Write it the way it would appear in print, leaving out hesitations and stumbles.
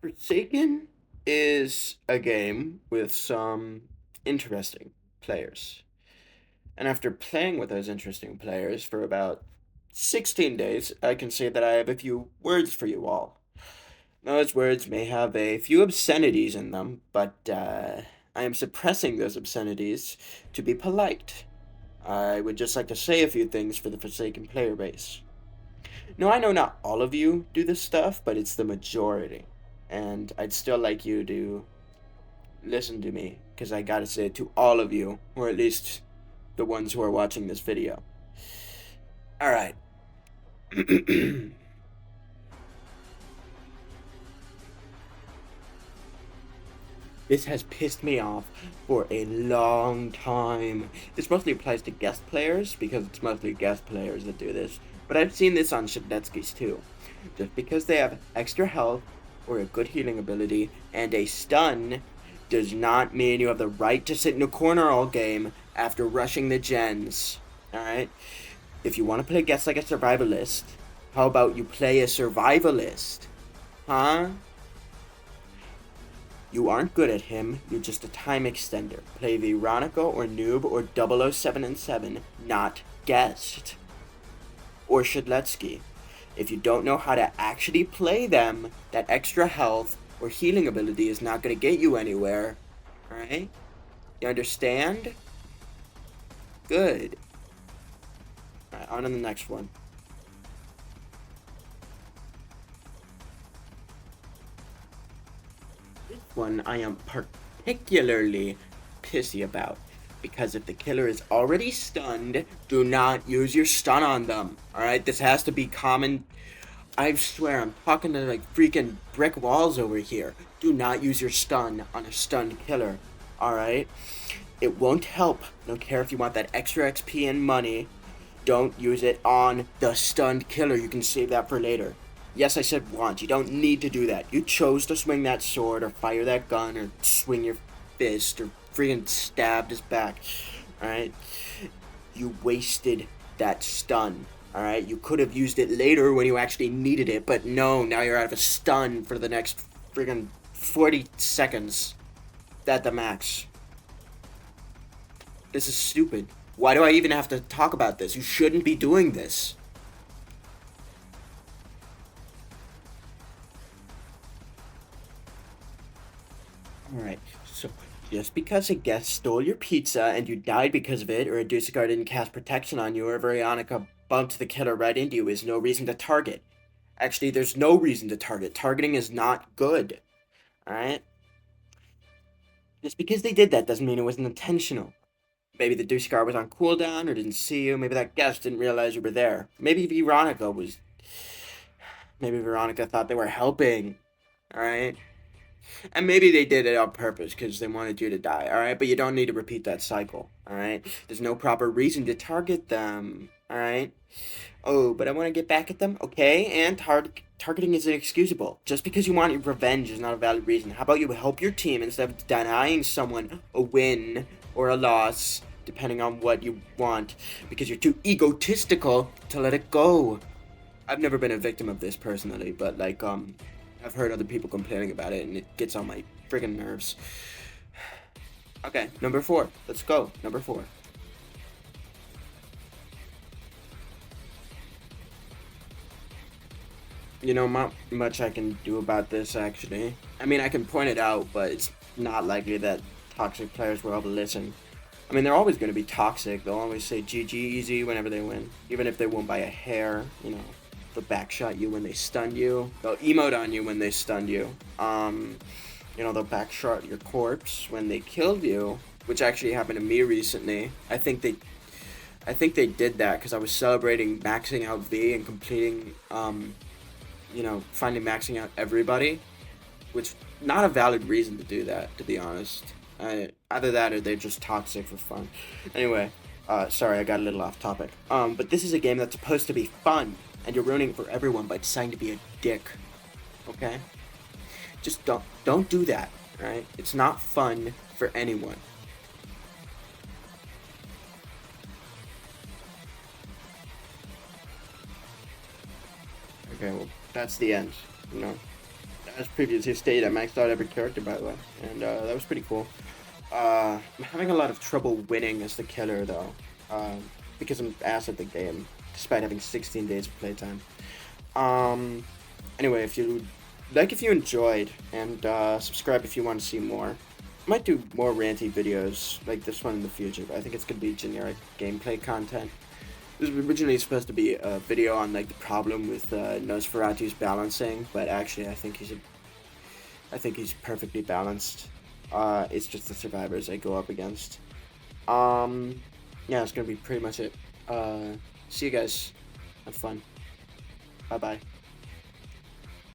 Forsaken is a game with some interesting players. And after playing with those interesting players for about 16 days, I can say that I have a few words for you all. Those words may have a few obscenities in them, but I am suppressing those obscenities to be polite. I would just like to say a few things for the Forsaken player base. No, I know not all of you do this stuff, but it's the majority. And I'd still like you to listen to me, because I gotta say it to all of you, or at least the ones who are watching this video. Alright. This has pissed me off for a long time. This mostly applies to guest players, because it's mostly guest players that do this. But I've seen this on Shadetskis too. Just because they have extra health, or a good healing ability, and a stun, does not mean you have the right to sit in a corner all game after rushing the gens. Alright? If you want to play guest like a survivalist, how about you play a survivalist? Huh? You aren't good at him, you're just a time extender. Play Veronica or Noob or 007 and 7, not Guest. Or Shadletsky. If you don't know how to actually play them, that extra health or healing ability is not going to get you anywhere. Alright? You understand? Good. Alright, on to the next one. One I am particularly pissy about, because if the killer is already stunned, do not use your stun on them. Alright, this has to be common. I swear, I'm talking to like freaking brick walls over here. Do not use your stun on a stunned killer. Alright? It won't help. I don't care if you want that extra XP and money. Don't use it on the stunned killer. You can save that for later. Yes, I said want. You don't need to do that. You chose to swing that sword or fire that gun or swing your fist or freaking stabbed his back. Alright? You wasted that stun. Alright? You could have used it later when you actually needed it, but no, now you're out of a stun for the next freaking 40 seconds at the max. This is stupid. Why do I even have to talk about this? You shouldn't be doing this. Alright, so just because a guest stole your pizza and you died because of it, or a Dusicard didn't cast protection on you, or Veronica bumped the killer right into you is no reason to target. Actually, there's no reason to target. Targeting is not good. Alright? Just because they did that doesn't mean it wasn't intentional. Maybe the Dusicard was on cooldown or didn't see you. Maybe that guest didn't realize you were there. Maybe Veronica was. Maybe Veronica thought they were helping. Alright? And maybe they did it on purpose because they wanted you to die, alright? But you don't need to repeat that cycle, alright? There's no proper reason to target them, alright? Oh, but I want to get back at them? Okay, and targeting is inexcusable. Just because you want your revenge is not a valid reason. How about you help your team instead of denying someone a win or a loss, depending on what you want, because you're too egotistical to let it go. I've never been a victim of this personally, but like, I've heard other people complaining about it, and it gets on my friggin' nerves. Okay, number 4. Let's go. Number 4. You know, not much I can do about this, actually. I mean, I can point it out, but it's not likely that toxic players will ever listen. I mean, they're always going to be toxic. They'll always say GG easy whenever they win. Even if they won by a hair, you know. They'll backshot you when they stun you. They'll emote on you when they stun you. You know, they'll backshot your corpse when they killed you, which actually happened to me recently. I think they did that because I was celebrating maxing out V and completing, you know, finally maxing out everybody, which not a valid reason to do that, to be honest. Either that or they're just toxic for fun. Anyway, sorry, I got a little off topic. But this is a game that's supposed to be fun, and you're ruining it for everyone by deciding to be a dick. Okay? Just don't do that, alright? It's not fun for anyone. Okay, well, that's the end. You know, as previously stated, I maxed out every character, by the way, and that was pretty cool. I'm having a lot of trouble winning as the killer, though, because I'm ass at the game, despite having 16 days of playtime. Um, anyway, if you enjoyed, and subscribe if you want to see more. Might do more ranty videos like this one in the future, but I think it's gonna be generic gameplay content. This was originally supposed to be a video on like the problem with Nosferatu's balancing, but actually I think he's perfectly balanced. It's just the survivors I go up against. Um, yeah, it's gonna be pretty much it. See you guys. Have fun. Bye bye.